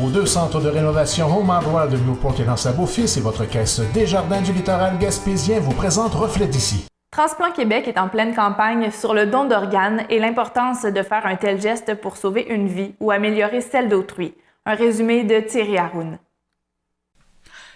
Vos 2 centres de rénovation Home Hardware de Newport et Beau-Fils et votre caisse Desjardins du littoral gaspésien vous présentent Reflet d'ici. Transplant Québec est en pleine campagne sur le don d'organes et l'importance de faire un tel geste pour sauver une vie ou améliorer celle d'autrui. Un résumé de Thierry Haroun.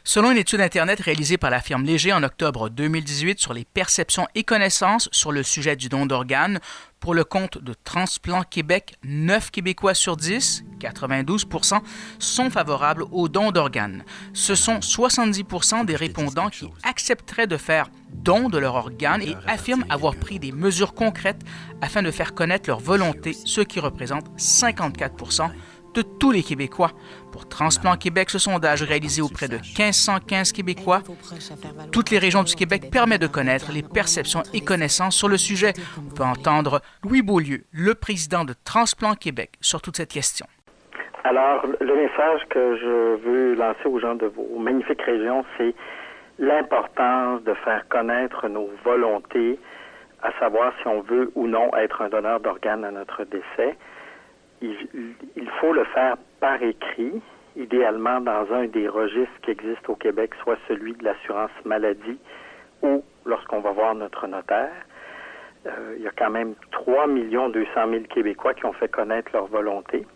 Selon une étude Internet réalisée par la firme Léger en octobre 2018 sur les perceptions et connaissances sur le sujet du don d'organes, pour le compte de Transplant Québec, 9 Québécois sur 10, 92 %, sont favorables au don d'organes. Ce sont 70 % des répondants qui accepteraient de faire don de leur organe et affirment avoir pris des mesures concrètes afin de faire connaître leur volonté, ce qui représente 54 % de tous les Québécois. Pour Transplant Québec, ce sondage réalisé auprès de 1515 Québécois, toutes les régions du Québec permet de connaître les perceptions et connaissances sur le sujet. On peut entendre Louis Beaulieu, le président de Transplant Québec, sur toute cette question. Alors, le message que je veux lancer aux gens de vos magnifiques régions, c'est l'importance de faire connaître nos volontés, à savoir si on veut ou non être un donneur d'organes à notre décès. Il faut le faire par écrit, idéalement dans un des registres qui existent au Québec, soit celui de l'assurance maladie ou lorsqu'on va voir notre notaire. Il y a quand même 3 200 000 Québécois qui ont fait connaître leur volonté.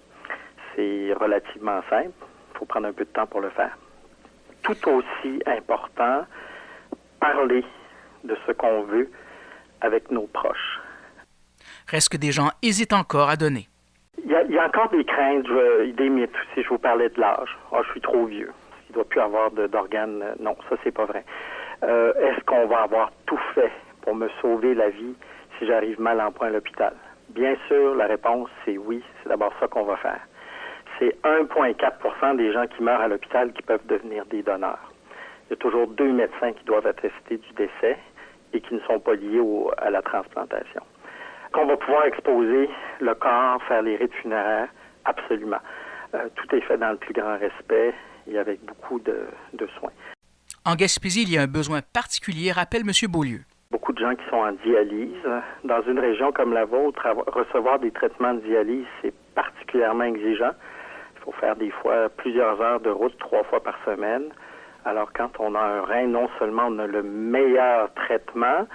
C'est relativement simple. Il faut prendre un peu de temps pour le faire. Tout aussi important, parler de ce qu'on veut avec nos proches. Reste que des gens hésitent encore à donner. Il y a encore des craintes, des mythes aussi. Je vous parlais de l'âge. Je suis trop vieux. Il ne doit plus avoir d'organes. Non, ça, c'est pas vrai. Est-ce qu'on va avoir tout fait pour me sauver la vie si j'arrive mal en point à l'hôpital? Bien sûr, la réponse, c'est oui. C'est d'abord ça qu'on va faire. C'est 1,4 % des gens qui meurent à l'hôpital qui peuvent devenir des donneurs. Il y a toujours 2 médecins qui doivent attester du décès et qui ne sont pas liés à la transplantation. Qu'on va pouvoir exposer le corps, faire les rites funéraires, absolument. Tout est fait dans le plus grand respect et avec beaucoup de soins. En Gaspésie, il y a un besoin particulier, rappelle M. Beaulieu. Beaucoup de gens qui sont en dialyse. Dans une région comme la vôtre, recevoir des traitements de dialyse, c'est particulièrement exigeant. Il faut faire des fois plusieurs heures de route, 3 fois par semaine. Alors quand on a un rein, non seulement on a le meilleur traitement,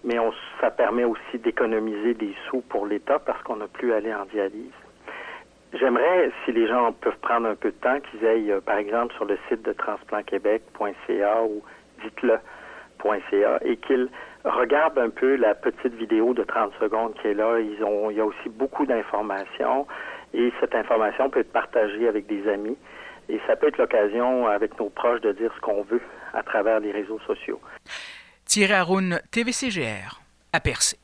mais ça permet aussi d'économiser des sous pour l'État parce qu'on n'a plus à aller en dialyse. J'aimerais, si les gens peuvent prendre un peu de temps, qu'ils aillent, par exemple, sur le site de transplantquebec.ca ou dites-le.ca et qu'ils regardent un peu la petite vidéo de 30 secondes qui est là. Il y a aussi beaucoup d'informations et cette information peut être partagée avec des amis et ça peut être l'occasion avec nos proches de dire ce qu'on veut à travers les réseaux sociaux. Thierry Haroun, TVCGR, à Percé.